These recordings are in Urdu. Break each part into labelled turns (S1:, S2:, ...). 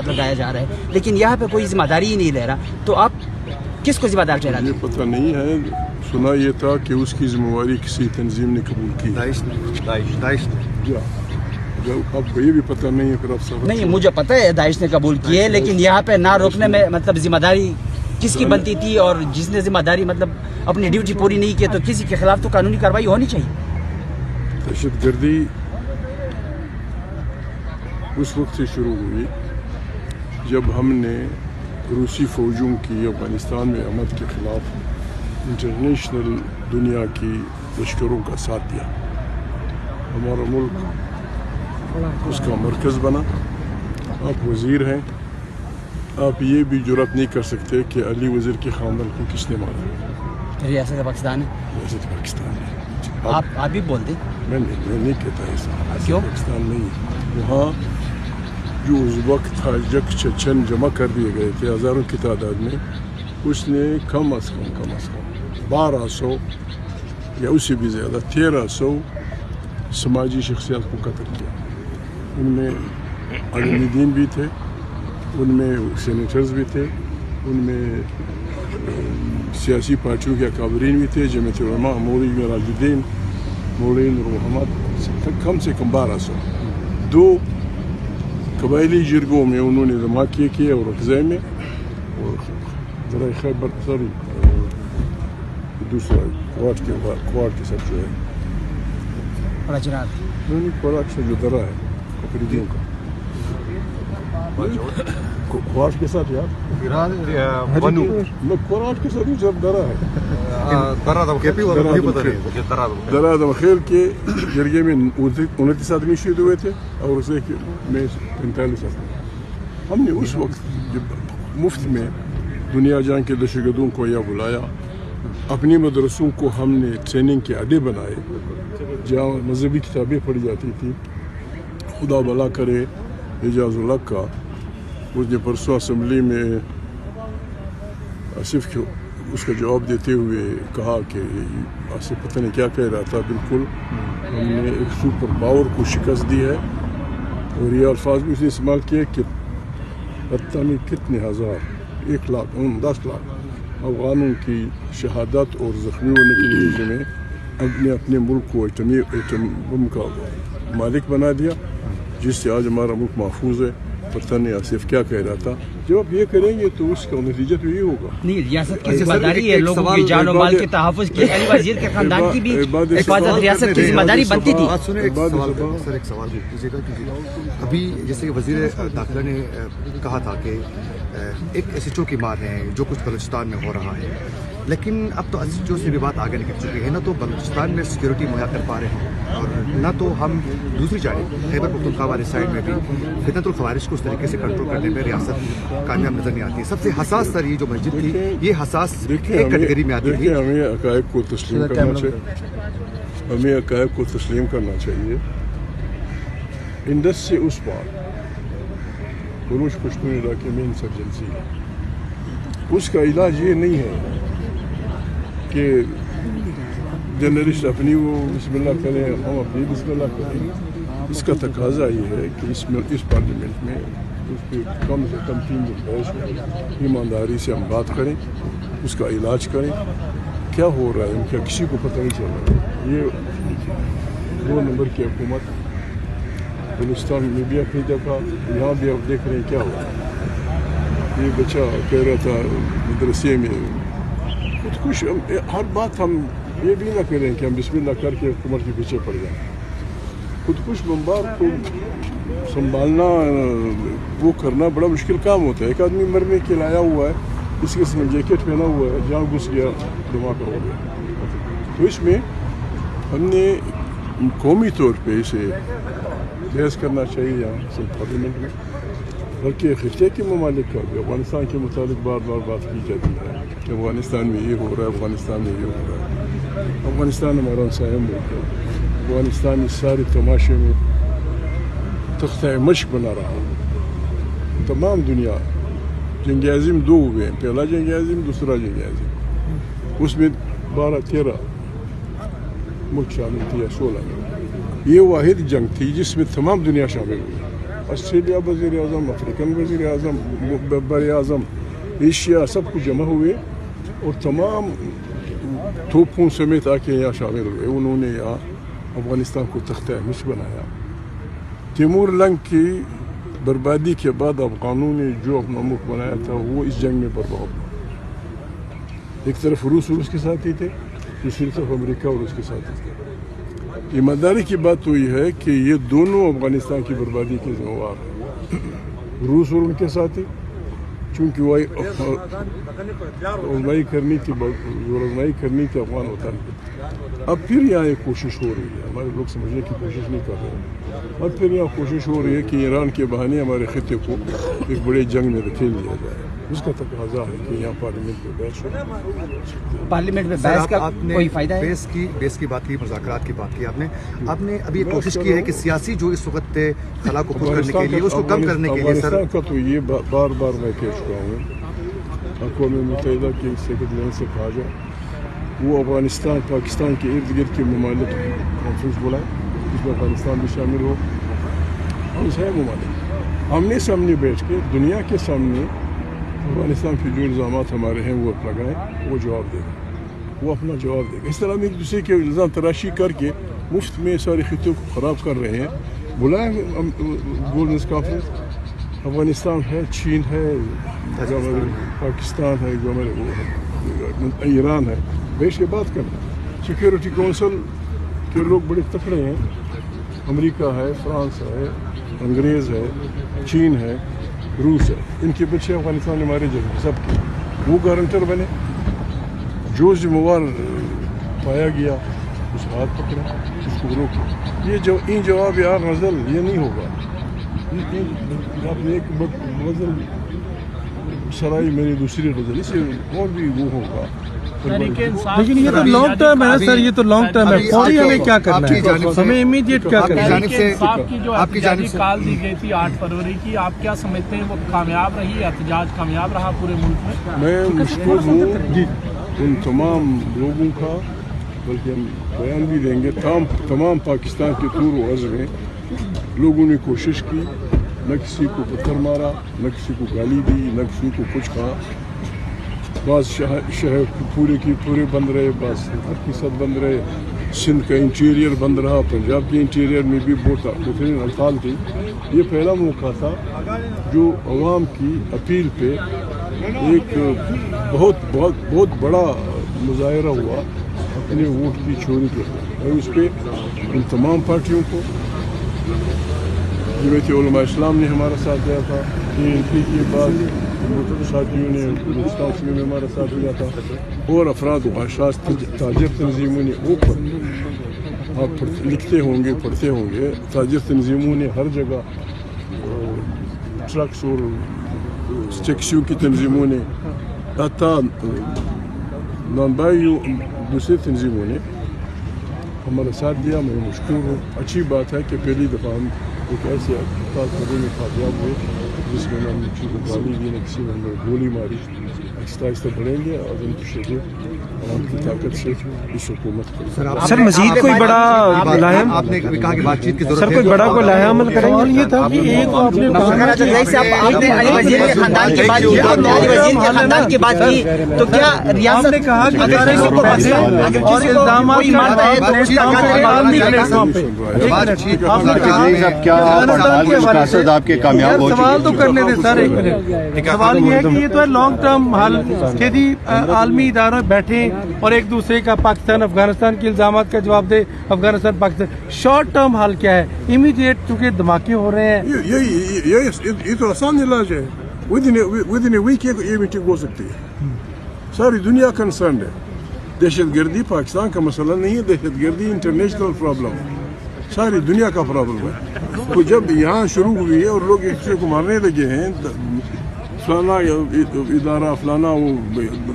S1: الزامات لگایا جا رہا ہے لیکن یہاں پہ کوئی ذمہ داری ہی نہیں لے رہا, تو آپ کس کو ذمہ دار ٹھہراتے ہیں؟
S2: یہ پتہ نہیں ہے, سنا یہ تھا کہ اس کی ذمہ داری کسی تنظیم نے قبول کی.
S3: داعش
S2: اب یہ بھی پتہ نہیں ہے پھر اب سب.
S1: نہیں, مجھے پتہ ہے داعش نے قبول کی ہے, لیکن یہاں پہ نہ روکنے میں مطلب ذمہ داری کس کی بنتی تھی, اور جس نے ذمہ داری مطلب اپنی ڈیوٹی پوری نہیں کی تو کسی کے خلاف تو قانونی کارروائی ہونی چاہیے.
S2: دہشت گردی اس وقت سے شروع ہوئی جب ہم نے روسی فوجوں کی افغانستان میں آمد کے خلاف انٹرنیشنل دنیا کی لشکروں کا ساتھ دیا. ہمارا ملک اس کا مرکز بنا. آپ وزیر ہیں, آپ یہ بھی جرأت نہیں کر سکتے کہ علی وزیر کے خاندان کو کس نے مارا.
S1: ریاست پاکستان ہے,
S2: ریاست پاکستان ہے.
S1: آپ بھی بول دیں.
S2: میں نہیں کہتا ایسا.
S1: کیوں؟
S2: پاکستان نہیں. وہاں جو اس وقت تاجک چچن جمع کر دیے گئے تھے ہزاروں کی تعداد میں, اس نے کم از کم 1200 یا اس سے بھی زیادہ 1300 سماجی شخصیات کو قتل کیا. ان میں عالم دین بھی تھے, ان میں سینیٹرز بھی تھے, ان میں سیاسی پارٹیوں کے اکابرین بھی تھے, جمعیت علماء, مولوی میراج الدین, مولوی نور محمد, کم سے کم 1200. 2 قبائلی جرگوں میں انہوں نے دھماکے کیے اور اقضاء میں, اور ذرائع خیبر دوسرا کوارٹ کے ساتھ جو ہے کوارٹ سے جو درا ہے کپریدیوں کا کوارٹ کے ساتھ یار کوارٹ کے ساتھ جو درا ہے درا دمخیل کے جرگے میں 29 آدمی شہید ہوئے تھے اور اسے میں 45 آدمی. ہم نے اس وقت جب مفت میں دنیا جان کے دہشت گردوں کو یہاں بلایا, اپنی مدرسوں کو ہم نے ٹریننگ کے اڈے بنائے جہاں مذہبی کتابیں پڑھی جاتی تھیں. خدا بھلا کرے اعجاز الحق کا, اس نے پرسوں اسمبلی میں آصف کو اس کا جواب دیتے ہوئے کہا کہ آصف پتہ نہیں کیا کہہ رہا تھا. بالکل ہم نے ایک سپر پاور کو شکست دی ہے, اور یہ الفاظ بھی اس نے استعمال کیے کہ پتہ نہیں کتنے ہزار 1 لاکھ 10 لاکھ افغانوں کی شہادت اور زخمی ہونے کے نتیجے میں اپنے ملک کو ایٹم کا مالک بنا دیا, جس سے آج ہمارا ملک محفوظ ہے. پتہ نہیں آصف کیا کہہ رہا تھا. جب آپ یہ کریں گے تو اس کا نتیجہ تو یہ ہوگا.
S1: نہیں, ریاست کی ذمہ داری ہے لوگوں کی جان و مال کے تحفظ کی. علی وزیر کے خاندان کی بھی حفاظت ریاست کی ذمہ داری بنتی تھی.
S3: سر ایک سوال کیجیے گا. ابھی جیسے کہ وزیر داخلہ نے کہا تھا کہ ایک SHO کی مار ہے جو کچھ بلوچستان میں ہو رہا ہے, لیکن اب تو SHO سے بھی بات آگے نکل چکی ہے. نہ تو بلوچستان میں سیکیورٹی مہیا کر پا رہے ہیں, اور نہ تو ہم دوسری جانب خیبر پختونخوا والے سائڈ میں بھی فتنۃ الخوارج کو اس طریقے سے کنٹرول کرنے میں ریاست کامیاب نظر نہیں آتی. سب سے حساس سر یہ جو مسجد تھی, یہ حساس ایک کیٹیگری میں آتی تھی.
S2: ہمیں حقائق کو تسلیم کرنا چاہیے. ہمیں حقائق کو تسلیم کرنا چاہیے. انڈس سے اس پار بلوچ پشتون علاقے میں انسرجنسی ہے. اس کا علاج یہ نہیں ہے کہ جرنلسٹ اپنی وہ بسم اللہ کریں, ہم اپنی بسم اللہ کریں. اس کا تقاضا یہ ہے کہ اس پارلیمنٹ میں اس پہ کم سے کم 3 دن بیٹھ کر ایمانداری سے ہم بات کریں, اس کا علاج کریں. کیا ہو رہا ہے کیا کسی کو پتہ نہیں چل رہا ہے. یہ 2 نمبر کی حکومت بلوچستان میں بھی اپنی جگہ, یہاں بھی آپ دیکھ رہے ہیں کیا ہو رہا ہے. یہ بچہ کہہ رہا تھا مدرسے میں خودکش. ہر بات ہم یہ بھی نہ کریں کہ ہم بسم اللہ کر کے حکومت کے پیچھے پڑ جائیں. خودکش بمبار کو سنبھالنا, وہ کرنا بڑا مشکل کام ہوتا ہے. ایک آدمی مرنے کے لایا ہوا ہے, اس کے ساتھ جیکٹ پہنا ہوا ہے, جہاں گھس گیا دھماکہ ہو گیا. تو اس میں ہم نے قومی طور پہ اسے بحث کرنا چاہیے یہاں پارلیمنٹ میں, بلکہ خطے کے ممالک کا بھی. افغانستان کے متعلق بار بار بات کی جاتی ہے کہ افغانستان میں یہ ہو رہا ہے, افغانستان میں یہ ہو رہا ہے. افغانستان ہمارا ہمسایہ ملک ہے. افغانستان اس سارے تماشے میں تختہ مشق بنا رہا ہے. تمام دنیا جنگ عظیم 2 ہوئے ہیں, پہلا جنگ عظیم, دوسرا جنگ عظیم. اس میں 12-13 ملک شامل تھے یا 16 میں. یہ واحد جنگ تھی جس میں تمام دنیا شامل ہوئی. آسٹریلیا وزیر اعظم, افریقن وزیر اعظم, بر اعظم ایشیا سب کچھ جمع ہوئے اور تمام توپوں سمیت آ کے یہاں شامل ہوئے. انہوں نے یہاں افغانستان کو تختہ مصر بنایا. تیمور لنگ کی بربادی کے بعد افغانوں نے جو اپنا ملک بنایا تھا وہ اس جنگ میں برباد ہوا. ایک طرف روس اور اس کے ساتھ ہی تھے, دوسری طرف امریکہ اور اس کے ساتھ ہی تھے. ایمانداری کی بات تو یہ ہے کہ یہ دونوں افغانستان کی بربادی کے ذمہ وار ہیں, روس اور ان کے ساتھ ہی, چونکہ وہ رزمائی کرنی تھی افغان وطن. اب پھر یہاں ایک کوشش ہو رہی ہے, ہمارے لوگ سمجھنے کی کوشش نہیں کر رہے ہیں, اب پھر یہاں کوشش ہو رہی ہے کہ ایران کے بہانے ہمارے خطے کو ایک بڑے جنگ میں دھکیل دیا جائے. اس کا تقاضا ہے کہ یہاں پارلیمنٹ میں بحث ہو.
S1: پارلیمنٹ میں بحث کا کوئی فائدہ ہے؟
S3: بیس کی بات کی, مذاکرات کی بات کی آپ نے ابھی کوشش کی ہے کہ سیاسی جو اس وقت خلا کو پور کرنے کے لیے, اس کو کم کرنے کے لیے.
S2: افغانستان کا تو یہ بار بار میں کہہ چکا ہوں, اقوام متحدہ کے سیکرٹری سے کہا جائے وہ افغانستان پاکستان کے ارد گرد کے ممالک کانفرنس بلائیں, جس میں افغانستان بھی شامل ہو. اور ہے ممالک آمنے سامنے بیٹھ کے دنیا کے سامنے افغانستان کے جو الزامات ہمارے ہیں وہ لگائیں, وہ جواب دے گا, وہ اپنا جواب دے گا. اس طرح ہم ایک دوسرے کے الزام تراشی کر کے مفت میں سارے خطوں کو خراب کر رہے ہیں. بلائیں گولڈنس کانفرنس, افغانستان ہے, چین ہے, پاکستان ہے, جو ہمارے ایران ہے, بیٹھ کے بات کرنا. سیکورٹی کونسل کے لوگ بڑے تکڑے ہیں, امریکہ ہے, فرانس ہے, انگریز ہے, چین ہے, روس ہے, ان کے پیچھے افغانستان ہمارے جگہ سب کے وہ گارنٹر بنے. جو ذمہ وار پایا گیا اس ہاتھ پکڑا, اس کو روکا. یہ جو ان جواب یار غزل یہ نہیں ہوگا. آپ نے ایک غزل سرائی میری دوسری غزل, اس سے اور بھی وہ ہوگا.
S4: لیکن یہ تو لانگ ٹرم ہے نا سر, یہ تو لانگ ٹرم ہے. فوری ہمیں کیا کرنا ہے, ہمیں امیڈیٹ کیا کرنا ہے.
S5: انصاف کی جو احتجاجی کال دی گئی تھی 8 فروری کی, آپ کیا سمجھتے ہیں وہ کامیاب رہی, احتجاج کامیاب رہا پورے ملک میں؟
S2: میں مشکل ہوں ان تمام لوگوں کا, بلکہ ہم بیان بھی دیں گے. تمام پاکستان کے طور و عرض میں لوگوں نے کوشش کی, نہ کسی کو پتھر مارا, نہ کسی کو گالی دی, نہ کسی کو کچھ کہا. بعض شہر پورے کی پورے بند رہے, بعض 70% بند رہے. سندھ کا انٹیریئر بند رہا, پنجاب کے انٹیریئر میں بھی بہترین ہڑتال تھی. یہ پہلا موقع تھا جو عوام کی اپیل پہ ایک بہت بڑا مظاہرہ ہوا اپنے ووٹ کی چوری کرنا. اور اس پہ ان تمام پارٹیوں کو, جمعیت علماء اسلام نے ہمارا ساتھ دیا تھا, ANP کے بعد ساتھیوں نے ہندوستان میں ہمارا ساتھ دیا تھا, اور افراد و اشخاص تاجر تنظیموں نے اوپر آپ لکھتے ہوں گے, پڑھتے ہوں گے, تاجر تنظیموں نے ہر جگہ, ٹرکس اور ٹیکسیوں کی تنظیموں نے, نانبائیوں دوسری تنظیموں نے ہمارا ساتھ دیا. میں مشکور ہوں. اچھی بات ہے کہ پہلی دفعہ ہم ایک ایسے خبروں میں کامیاب ہوئے جس میں ہم کسی کو گالی دی, نہ کسی نے ہمیں گولی ماری. آہستہ آہستہ بڑھیں گے اور ان کی شدید عوام کی طاقت سے اس حکومت کو.
S4: سر مزید کوئی بڑا ملاحم,
S3: آپ نے کہا کہ بات چیت کی ضرورت
S4: سر کوئی بڑا کوئی لاحہ عمل کریں گے؟ یہ تھا کہ ایک آپ نے
S1: علی وزیر کے خاندان کی بات کی, آپ نے علی وزیر کے خاندان کی بات کی, تو کیا ریاست
S4: نے کہا کہ اور الزامات
S3: آپ کے کامیاب ہو چکے.
S4: سوال تو کرنے دیں سر, ایک منٹ. سوال یہ ہے کہ یہ تو ہے لانگ ٹرم حل کہ عالمی اداروں بیٹھیں اور ایک دوسرے کا پاکستان افغانستان کے الزامات کا جواب دے, افغانستان پاکستان. شارٹ ٹرم حل کیا ہے؟ امیڈیٹ چونکہ دھماکے ہو رہے ہیں.
S2: یہ تو آسان علاج ہے. ود ان اے ویک یہ میٹنگ ہو سکتی ہے. ساری دنیا کنسرنڈ ہے. دہشت گردی پاکستان کا مسئلہ نہیں ہے, دہشت گردی انٹرنیشنل پرابلم ہے, ساری دنیا کا پرابلم ہے. تو جب یہاں شروع ہوئی ہے اور لوگ ایک دوسرے کو مارنے لگے ہیں, فلانا ادارہ فلانا وہ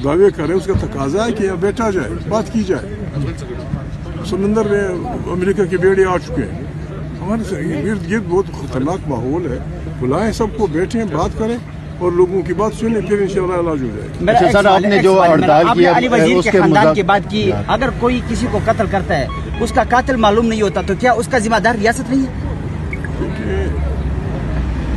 S2: دعوے کرے, اس کا تقاضا ہے کہ یہاں بیٹھا جائے, بات کی جائے. سمندر میں امریکہ کے بیڑے آ چکے ہیں. ہمارے ارد گرد بہت خطرناک ماحول ہے. بلائیں سب کو, بیٹھیں, بات کریں اور لوگوں کی بات سنیں, پھر انشاءاللہ علاج ہو جائے گا.
S1: سر آپ نے جو ہڑتال کی, علی وزیر کے خاندان کی بات کی, اگر کوئی کسی کو قتل کرتا ہے, اس کا قاتل معلوم نہیں ہوتا, تو کیا اس کا ذمہ دار ریاست نہیں ہے؟